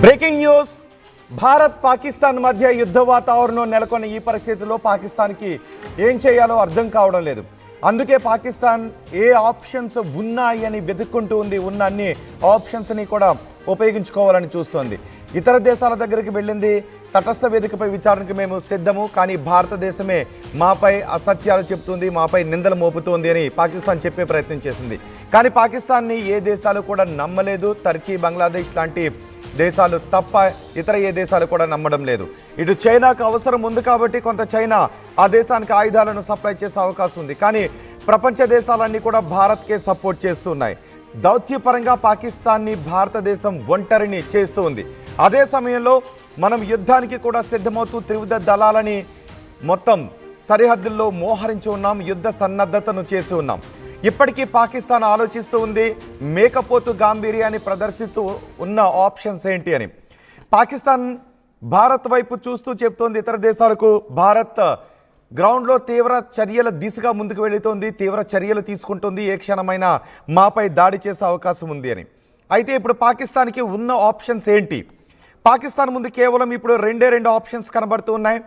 Breaking news. Bharat Pakistan మధ్య యుద్ధ వాతావరణం నెలకొన్న ఈ పరిస్థితుల్లో పాకిస్తాన్కి ఏం చేయాలో అర్థం కావడం లేదు. అందుకే పాకిస్తాన్ ఏ ఆప్షన్స్ ఉన్నాయని వెతుక్కుంటూ ఉంది. ఉన్న అన్ని ఆప్షన్స్ని కూడా ఉపయోగించుకోవాలని చూస్తోంది. ఇతర దేశాల దగ్గరికి వెళ్ళింది. తటస్థ వేదికపై విచారణకు మేము సిద్ధము, కానీ భారతదేశమే మాపై అసత్యాలు చెప్తుంది, మాపై నిందలు మోపుతోంది అని పాకిస్తాన్ చెప్పే ప్రయత్నం చేసింది. కానీ పాకిస్తాన్ని ఏ దేశాలు కూడా నమ్మలేదు. టర్కీ, బంగ్లాదేశ్ లాంటి దేశాలు తప్ప ఇతర ఏ దేశాలు కూడా నమ్మడం లేదు. ఇటు చైనాకు అవసరం ఉంది కాబట్టి కొంత చైనా ఆ దేశానికి ఆయుధాలను సప్లై చేసే అవకాశం ఉంది. కానీ ప్రపంచ దేశాలన్నీ కూడా భారత్కే సపోర్ట్ చేస్తున్నాయి. దౌత్యపరంగా పాకిస్తాన్ని భారతదేశం ఒంటరిని చేస్తూ ఉంది. అదే సమయంలో మనం యుద్ధానికి కూడా సిద్ధమవుతూ త్రివిధ దళాలని మొత్తం సరిహద్దుల్లో మోహరించి ఉన్నాం. యుద్ధ సన్నద్ధతను చేసి ఉన్నాం. ఇప్పటికీ పాకిస్తాన్ ఆలోచిస్తూ ఉంది మేకపోతు గాంభీర్యాన్ని ప్రదర్శిస్తూ ఉన్న ఆప్షన్స్ ఏంటి అని. పాకిస్తాన్ భారత్ వైపు చూస్తూ చెప్తోంది ఇతర దేశాలకు, భారత్ గ్రౌండ్లో తీవ్ర చర్యల దిశగా ముందుకు వెళుతోంది, తీవ్ర చర్యలు తీసుకుంటుంది, ఏ క్షణమైనా మాపై దాడి చేసే అవకాశం ఉంది అని. అయితే ఇప్పుడు పాకిస్తాన్కి ఉన్న ఆప్షన్స్ ఏంటి? పాకిస్తాన్ ముందు కేవలం ఇప్పుడు రెండు ఆప్షన్స్ కనబడుతూ ఉన్నాయి.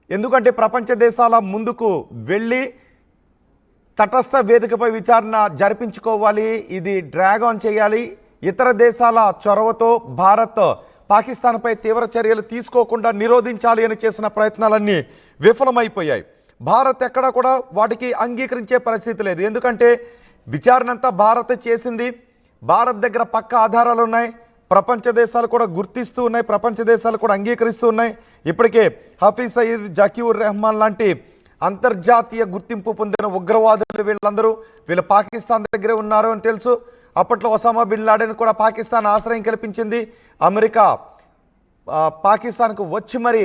ఎందుకంటే ప్రపంచ దేశాల ముందుకు వెళ్ళి తటస్థ వేదికపై విచారణ జరిపించుకోవాలి, ఇది డ్రాగ్ ఆన్ చేయాలి. ఇతర దేశాల చొరవతో భారత్ పాకిస్తాన్పై తీవ్ర చర్యలు తీసుకోకుండా నిరోధించాలి అని చేసిన ప్రయత్నాలన్నీ విఫలమైపోయాయి. భారత్ ఎక్కడా కూడా వాటికి అంగీకరించే పరిస్థితి లేదు. ఎందుకంటే విచారణ అంతా భారత్ చేసింది. భారత్ దగ్గర పక్కా ఆధారాలు ఉన్నాయి. ప్రపంచ దేశాలు కూడా గుర్తిస్తూ ఉన్నాయి, ప్రపంచ దేశాలు కూడా అంగీకరిస్తూ ఉన్నాయి. ఇప్పటికే హఫీజ్ సయీద్, జకీర్ రెహమాన్ లాంటి అంతర్జాతీయ గుర్తింపు పొందిన ఉగ్రవాదులు వీళ్ళు పాకిస్తాన్ దగ్గరే ఉన్నారు అని తెలుసు. అప్పట్లో ఒసామా బిన్ లాడెన్ కూడా పాకిస్తాన్ ఆశ్రయం కల్పించింది. అమెరికా పాకిస్తాన్కు వచ్చి మరి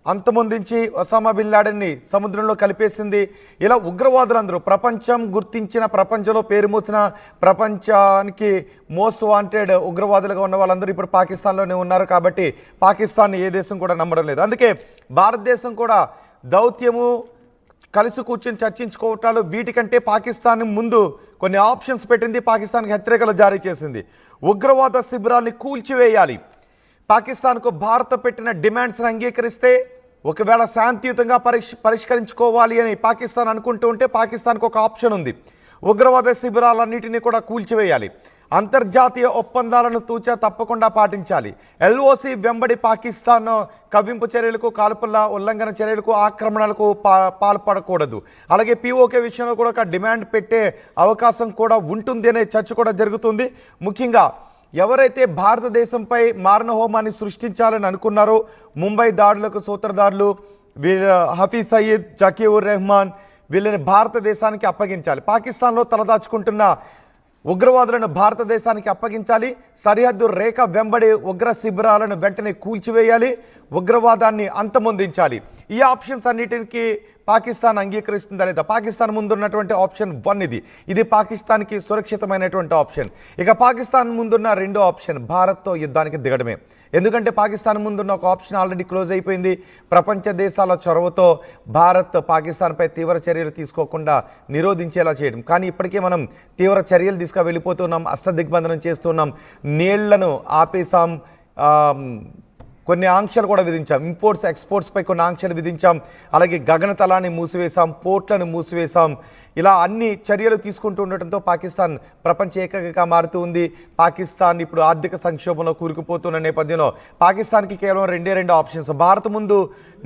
అంతమొందించి ఒసామా బిన్ లాడెన్ని సముద్రంలో కలిపేసింది. ఇలా ఉగ్రవాదులందరూ ప్రపంచం గుర్తించిన, ప్రపంచంలో పేరు మోసిన, ప్రపంచానికి మోస్ట్ వాంటెడ్ ఉగ్రవాదులుగా ఉన్న వాళ్ళందరూ ఇప్పుడు పాకిస్తాన్లోనే ఉన్నారు. కాబట్టి పాకిస్తాన్ ఏ దేశం కూడా నమ్మడం లేదు. అందుకే భారతదేశం కూడా దౌత్యము, కలిసి కూర్చొని చర్చించుకోవటాలు వీటికంటే పాకిస్తాన్ ముందు కొన్ని ఆప్షన్స్ పెట్టింది. పాకిస్తాన్కి హెచ్చరికలు జారీ చేసింది. ఉగ్రవాద శిబిరాల్ని కూల్చివేయాలి. పాకిస్తాన్కు భారత్ పెట్టిన డిమాండ్స్ని అంగీకరిస్తే ఒకవేళ శాంతియుతంగా పరిష్కరించుకోవాలి అని పాకిస్తాన్ అనుకుంటూ ఉంటే పాకిస్తాన్కు ఒక ఆప్షన్ ఉంది. ఉగ్రవాద శిబిరాలన్నిటినీ కూడా కూల్చివేయాలి. అంతర్జాతీయ ఒప్పందాలను తూచా తప్పకుండా పాటించాలి. ఎల్ఓసి వెంబడి పాకిస్తాన్ కవ్వింపు చర్యలకు, కాల్పుల ఉల్లంఘన చర్యలకు, ఆక్రమణలకు పాల్పడకూడదు. అలాగే పిఓకే విషయంలో కూడా ఒక డిమాండ్ పెట్టే అవకాశం కూడా ఉంటుంది అనే చర్చ కూడా జరుగుతుంది. ముఖ్యంగా ఎవరైతే భారతదేశంపై మారణ హోమాన్ని సృష్టించాలని అనుకున్నారో, ముంబై దాడులకు సూత్రధారులు హఫీజ్ సయీద్, జకీర్ రెహమాన్, వీళ్ళని భారతదేశానికి అప్పగించాలి. పాకిస్తాన్లో తలదాచుకుంటున్న ఉగ్రవాదులను భారతదేశానికి అప్పగించాలి. సరిహద్దు రేఖ వెంబడి ఉగ్ర శిబిరాలను వెంటనే కూల్చివేయాలి. ఉగ్రవాదాన్ని అంతమొందించాలి. ఈ ఆప్షన్స్ అన్నిటికీ పాకిస్తాన్ అంగీకరిస్తుందా లేదా? పాకిస్తాన్ ముందున్నటువంటి ఆప్షన్ 1 ఇది పాకిస్తాన్కి సురక్షితమైనటువంటి ఆప్షన్. ఇక పాకిస్తాన్ ముందున్న రెండో ఆప్షన్ భారత్తో యుద్ధానికి దిగడమే. ఎందుకంటే పాకిస్తాన్ ముందున్న ఒక ఆప్షన్ ఆల్రెడీ క్లోజ్ అయిపోయింది. ప్రపంచ దేశాల చొరవతో భారత్ పాకిస్తాన్పై తీవ్ర చర్యలు తీసుకోకుండా నిరోధించేలా చేయడం. కానీ ఇప్పటికే మనం తీవ్ర చర్యలు వెళ్ళిపోతున్నాం, అష్టదిగ్బంధనం చేస్తున్నాం, నీళ్లను ఆపేసాం, కొన్ని ఆంక్షలు కూడా విధించాం. ఇంపోర్ట్స్ ఎక్స్పోర్ట్స్పై కొన్ని ఆంక్షలు విధించాం. అలాగే గగనతలాన్ని మూసివేశాం, పోర్ట్లను మూసివేశాం. ఇలా అన్ని చర్యలు తీసుకుంటూ ఉండటంతో పాకిస్తాన్ ప్రపంచ ఏకైకగా మారుతూ ఉంది. పాకిస్తాన్ ఇప్పుడు ఆర్థిక సంక్షోభంలో కూరుకుపోతున్న నేపథ్యంలో పాకిస్తాన్కి కేవలం రెండు ఆప్షన్స్. భారత్ ముందు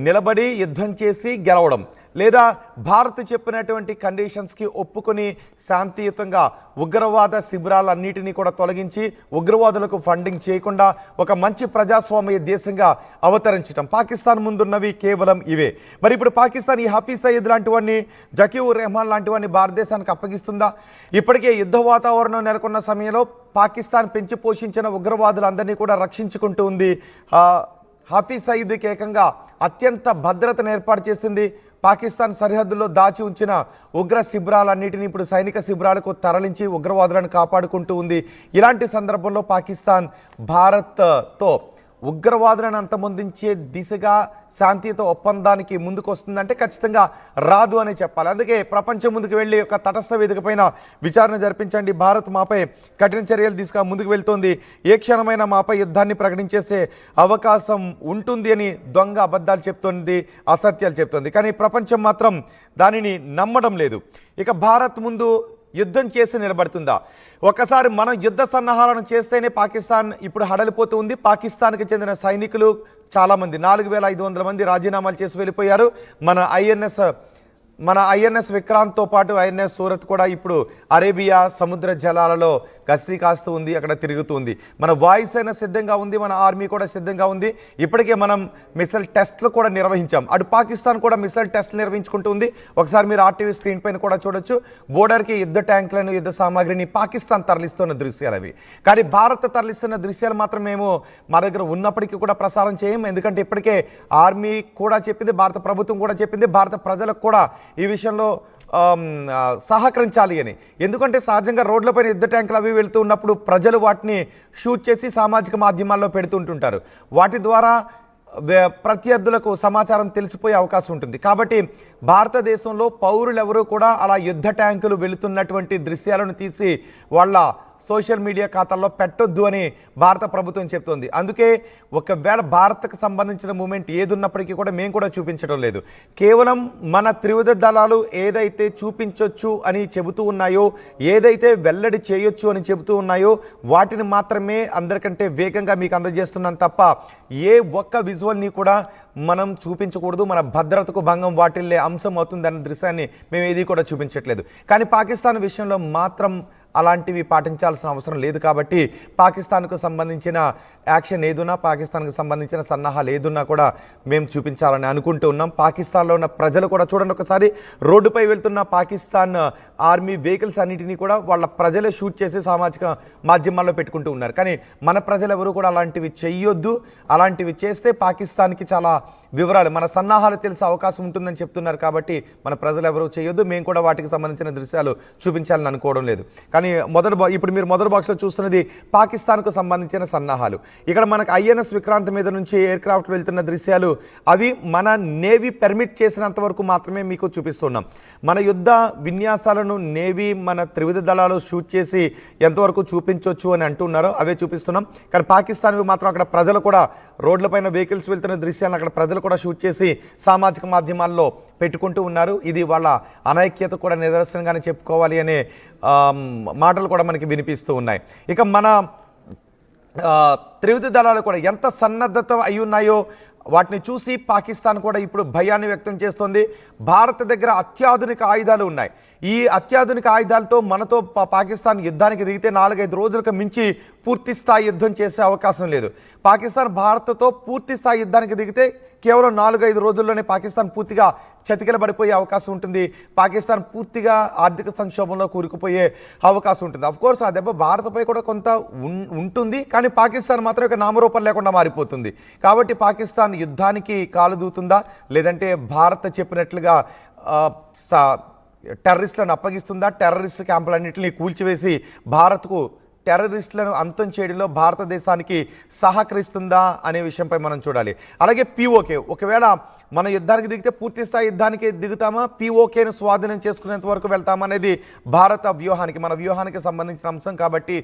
నిలబడి యుద్ధం చేసి గెలవడం, లేదా భారత్ చెప్పినటువంటి కండిషన్స్కి ఒప్పుకొని శాంతియుతంగా ఉగ్రవాద శిబిరాలన్నిటినీ కూడా తొలగించి ఉగ్రవాదులకు ఫండింగ్ చేయకుండా ఒక మంచి ప్రజాస్వామ్య దేశంగా అవతరించడం. పాకిస్తాన్ ముందున్నవి కేవలం ఇవే. మరి ఇప్పుడు పాకిస్తాన్ ఈ హఫీజ్ సయీద్ లాంటివన్నీ, జకీర్ రెహమాన్ లాంటివన్నీ భారతదేశానికి అప్పగిస్తుందా? ఇప్పటికే యుద్ధ వాతావరణం నెలకొన్న సమయంలో పాకిస్తాన్ పెంచి పోషించిన ఉగ్రవాదులందరినీ కూడా రక్షించుకుంటూ ఉంది. హఫీజ్ సయీద్కి ఏకంగా అత్యంత భద్రతను ఏర్పాటు చేసింది. పాకిస్తాన్ సరిహద్దుల్లో దాచి ఉంచిన ఉగ్ర శిబిరాలన్నిటినీ ఇప్పుడు సైనిక శిబిరాలకు తరలించి ఉగ్రవాదులను కాపాడుకుంటూ ఉంది. ఇలాంటి సందర్భంలో పాకిస్తాన్ భారత్తో ఉగ్రవాదులను అంతమొందించే దిశగా శాంతియుత ఒప్పందానికి ముందుకు వస్తుందంటే ఖచ్చితంగా రాదు అని చెప్పాలి. అందుకే ప్రపంచం ముందుకు వెళ్ళి ఒక తటస్థ వేదిక పైన విచారణ జరిపించండి, భారత్ మాపై కఠిన చర్యలు దిశగా ముందుకు వెళ్తోంది, ఏ క్షణమైనా మాపై యుద్ధాన్ని ప్రకటించేసే అవకాశం ఉంటుంది అని దొంగ అబద్ధాలు చెప్తోంది, అసత్యాలు చెప్తోంది. కానీ ప్రపంచం మాత్రం దానిని నమ్మడం లేదు. ఇక భారత్ ముందు యుద్ధం చేసి నిలబడుతుందా? ఒకసారి మనం యుద్ధ సన్నాహాలను చేస్తేనే పాకిస్తాన్ ఇప్పుడు హడలిపోతూ ఉంది. పాకిస్తాన్కి చెందిన సైనికులు చాలామంది 4500 మంది రాజీనామాలు చేసి వెళ్ళిపోయారు. మన ఐఎన్ఎస్ విక్రాంత్తో పాటు ఐఎన్ఎస్ సూరత్ కూడా ఇప్పుడు అరేబియా సముద్ర జలాలలో గస్తీ కాస్తూ ఉంది, అక్కడ తిరుగుతుంది. మన వాయుసేన సిద్ధంగా ఉంది, మన ఆర్మీ కూడా సిద్ధంగా ఉంది. ఇప్పటికే మనం మిసైల్ టెస్ట్లు కూడా నిర్వహించాం. అటు పాకిస్తాన్ కూడా మిసైల్ టెస్ట్లు నిర్వహించుకుంటూ ఉంది. ఒకసారి మీరు ఆర్టీవీ స్క్రీన్ పైన కూడా చూడొచ్చు. బోర్డర్కి యుద్ధ ట్యాంకులను, యుద్ధ సామాగ్రిని పాకిస్తాన్ తరలిస్తున్న దృశ్యాలు అవి. కానీ భారత్ తరలిస్తున్న దృశ్యాలు మాత్రం మేము మా దగ్గర ఉన్నప్పటికీ కూడా ప్రసారం చేయం. ఎందుకంటే ఇప్పటికే ఆర్మీ కూడా చెప్పింది, భారత ప్రభుత్వం కూడా చెప్పింది, భారత ప్రజలకు కూడా ఈ విషయంలో సహకరించాలి అని. ఎందుకంటే సహజంగా రోడ్లపైన యుద్ధ ట్యాంకులు అవి వెళ్తూ ఉన్నప్పుడు ప్రజలు వాటిని షూట్ చేసి సామాజిక మాధ్యమాల్లో పెడుతుంటుంటారు. వాటి ద్వారా ప్రత్యర్థులకు సమాచారం తెలిసిపోయే అవకాశం ఉంటుంది. కాబట్టి భారతదేశంలో పౌరులు ఎవరూ కూడా అలా యుద్ధ ట్యాంకులు వెళుతున్నటువంటి దృశ్యాలను తీసి వాళ్ళ సోషల్ మీడియా ఖాతాల్లో పెట్టొద్దు అని భారత ప్రభుత్వం చెప్తోంది. అందుకే ఒకవేళ భారత్కు సంబంధించిన మూమెంట్ ఏది ఉన్నప్పటికీ కూడా మేము కూడా చూపించడం లేదు. కేవలం మన త్రివిధ దళాలు ఏదైతే చూపించవచ్చు అని చెబుతూ ఉన్నాయో, ఏదైతే వెల్లడి చేయొచ్చు అని చెబుతూ ఉన్నాయో వాటిని మాత్రమే అందరికంటే వేగంగా మీకు అందజేస్తున్నాం తప్ప ఏ ఒక్క విజువల్ని కూడా మనం చూపించకూడదు. మన భద్రతకు భంగం వాటిల్లే అంశం అవుతుందన్న దృశ్యాన్ని మేము ఏది కూడా చూపించట్లేదు. కానీ పాకిస్తాన్ విషయంలో మాత్రం అలాంటివి పాటించాల్సిన అవసరం లేదు. కాబట్టి పాకిస్తాన్కు సంబంధించిన యాక్షన్ ఏదున్నా, పాకిస్తాన్కు సంబంధించిన సన్నాహాలు ఏదున్నా కూడా మేము చూపించాలని అనుకుంటూ ఉన్నాం. పాకిస్తాన్లో ఉన్న ప్రజలు కూడా చూడండి, ఒకసారి రోడ్డుపై వెళ్తున్న పాకిస్తాన్ ఆర్మీ వెహికల్స్ అన్నిటినీ కూడా వాళ్ళ ప్రజలే షూట్ చేసి సామాజిక మాధ్యమాల్లో పెట్టుకుంటూ ఉన్నారు. కానీ మన ప్రజలు ఎవరు కూడా అలాంటివి చెయ్యొద్దు. అలాంటివి చేస్తే పాకిస్తాన్కి చాలా వివరాలు, మన సన్నాహాలు తెలిసే అవకాశం ఉంటుందని చెప్తున్నారు. కాబట్టి మన ప్రజలు ఎవరు చేయొద్దు. మేము కూడా వాటికి సంబంధించిన దృశ్యాలు చూపించాలని అనుకోవడం లేదు. కానీ ఇప్పుడు మీరు మొదటి బాక్స్లో చూస్తున్నది పాకిస్తాన్కు సంబంధించిన సన్నాహాలు. ఇక్కడ మనకు ఐఎన్ఎస్ విక్రాంత్ మీద నుంచి ఎయిర్ క్రాఫ్ట్ వెళ్తున్న దృశ్యాలు అవి మన నేవీ పర్మిట్ చేసినంత వరకు మాత్రమే మీకు చూపిస్తున్నాం. మన యుద్ధ విన్యాసాలను నేవీ మన త్రివిధ దళాలు షూట్ చేసి ఎంతవరకు చూపించవచ్చు అని అంటున్నారో అవే చూపిస్తున్నాం. కానీ పాకిస్తాన్వి మాత్రం అక్కడ ప్రజలు కూడా రోడ్లపైన వెహికల్స్ వెళ్తున్న దృశ్యాలను అక్కడ ప్రజలు కూడా షూట్ చేసి సామాజిక మాధ్యమాల్లో పెట్టుకుంటూ ఉన్నారు. ఇది వాళ్ళ అనైక్యత కూడా నిదర్శనంగానే చెప్పుకోవాలి అనే మాటలు కూడా మనకి వినిపిస్తూ ఉన్నాయి. ఇక మన త్రివిధ దళాలు కూడా ఎంత సన్నద్ధత అయి ఉన్నాయో వాటిని చూసి పాకిస్తాన్ కూడా ఇప్పుడు భయాన్ని వ్యక్తం చేస్తోంది. భారత్ దగ్గర అత్యాధునిక ఆయుధాలు ఉన్నాయి. ఈ అత్యాధునిక ఆయుధాలతో మనతో పాకిస్తాన్ యుద్ధానికి దిగితే 4-5 రోజులకు మించి పూర్తి స్థాయి యుద్ధం చేసే అవకాశం లేదు. పాకిస్తాన్ భారత్తో పూర్తి స్థాయి యుద్ధానికి దిగితే కేవలం 4-5 రోజుల్లోనే పాకిస్తాన్ పూర్తిగా చతికిలబడిపోయే అవకాశం ఉంటుంది. పాకిస్తాన్ పూర్తిగా ఆర్థిక సంక్షోభంలో కూరుకుపోయే అవకాశం ఉంటుంది. అఫ్కోర్స్ ఆ దెబ్బ భారత్పై కూడా కొంత ఉంటుంది. కానీ పాకిస్తాన్ మాత్రం ఇక నామరూపం లేకుండా మారిపోతుంది. కాబట్టి పాకిస్తాన్ యుద్ధానికి కాలు దూతుందా, లేదంటే భారత్ చెప్పినట్లుగా టెర్రరిస్టులను అప్పగిస్తుందా, టెర్రరిస్ట్ క్యాంపులన్నింటినీ కూల్చివేసి భారత్కు టెర్రరిస్టులను అంతం చేయడంలో భారతదేశానికి సహకరిస్తుందా అనే విషయంపై మనం చూడాలి. అలాగే పీఓకే, ఒకవేళ మన యుద్ధానికి దిగితే పూర్తి స్థాయి యుద్ధానికి దిగుతామా, పీఓకేను స్వాధీనం చేసుకునేంత వరకు వెళ్తామా అనేది భారత వ్యూహానికి, మన వ్యూహానికి సంబంధించిన అంశం. కాబట్టి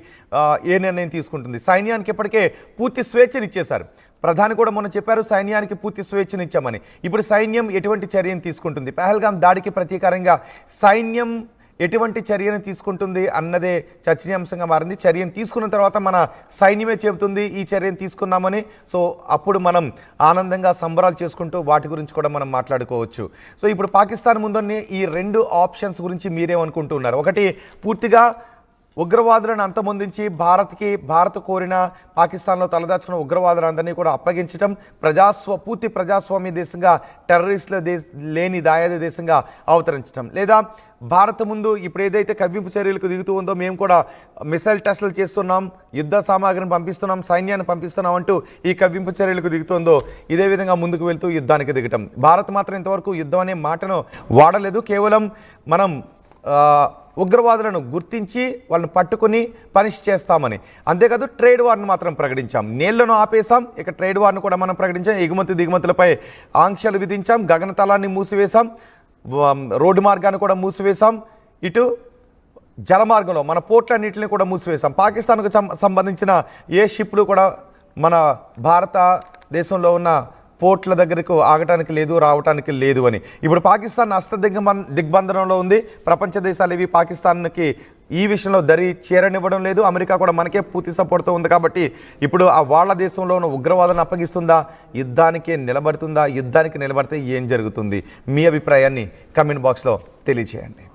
ఏ నిర్ణయం తీసుకుంటుంది. సైన్యానికి ఇప్పటికే పూర్తి స్వేచ్ఛనిచ్చేశారు. ప్రధాని కూడా మొన్న చెప్పారు సైన్యానికి పూర్తి స్వేచ్ఛనిచ్చామని. ఇప్పుడు సైన్యం ఎటువంటి చర్యను తీసుకుంటుంది, పహల్గాం దాడికి ప్రతీకారంగా సైన్యం ఎటువంటి చర్యను తీసుకుంటుంది అన్నదే చర్చనీయాంశంగా మారింది. చర్యను తీసుకున్న తర్వాత మన సైన్యమే చెబుతుంది ఈ చర్యను తీసుకున్నామని. సో అప్పుడు మనం ఆనందంగా సంబరాలు చేసుకుంటూ వాటి గురించి కూడా మనం మాట్లాడుకోవచ్చు. సో ఇప్పుడు పాకిస్తాన్ ముందున్న ఈ 2 ఆప్షన్స్ గురించి మీరేమనుకుంటున్నారు? ఒకటి, పూర్తిగా ఉగ్రవాదులను అంతమొందించి భారత్ కోరిన పాకిస్తాన్లో తలదాచుకున్న ఉగ్రవాదులందరినీ కూడా అప్పగించడం, పూర్తి ప్రజాస్వామ్య దేశంగా, టెర్రరిస్టుల లేని దాయాది దేశంగా అవతరించడం. లేదా భారత్ ముందు ఇప్పుడు ఏదైతే కవ్వింపు చర్యలకు దిగుతూ ఉందో, మేము కూడా మిసైల్ టెస్టులు చేస్తున్నాం, యుద్ధ సామాగ్రిని పంపిస్తున్నాం, సైన్యాన్ని పంపిస్తున్నాం అంటూ ఈ కవ్వింపు చర్యలకు దిగుతుందో ఇదే విధంగా ముందుకు వెళ్తూ యుద్ధానికి దిగటం. భారత్ మాత్రం ఇంతవరకు యుద్ధం అనే మాటను వాడలేదు. కేవలం మనం ఉగ్రవాదులను గుర్తించి వాళ్ళని పట్టుకుని పనిష్ చేస్తామని. అంతేకాదు ట్రేడ్ వార్ను మాత్రం ప్రకటించాం. నీళ్లను ఆపేశాం, ఇక ట్రేడ్ వార్ను కూడా మనం ప్రకటించాం. ఎగుమతి దిగుమతులపై ఆంక్షలు విధించాం, గగనతలాన్ని మూసివేశాం, రోడ్డు మార్గాన్ని కూడా మూసివేశాం, ఇటు జలమార్గంలో మన పోర్ట్లన్నింటినీ కూడా మూసివేశాం. పాకిస్తాన్కు సంబంధించిన ఏ షిప్లు కూడా మన భారతదేశంలో ఉన్న పోర్ట్ల దగ్గరకు ఆగటానికి లేదు, రావటానికి లేదు అని. ఇప్పుడు పాకిస్తాన్ దిగ్బంధనంలో ఉంది. ప్రపంచ దేశాలు ఇవి పాకిస్తాన్కి ఈ విషయంలో దరి చేరనివ్వడం లేదు. అమెరికా కూడా మనకే పూర్తి సపోర్ట్తో ఉంది. కాబట్టి ఇప్పుడు ఆ వాళ్ళ దేశంలో ఉన్న ఉగ్రవాదాన్ని అప్పగిస్తుందా, యుద్ధానికే నిలబడుతుందా? యుద్ధానికి నిలబడితే ఏం జరుగుతుంది? మీ అభిప్రాయాన్ని కమెంట్ బాక్స్లో తెలియజేయండి.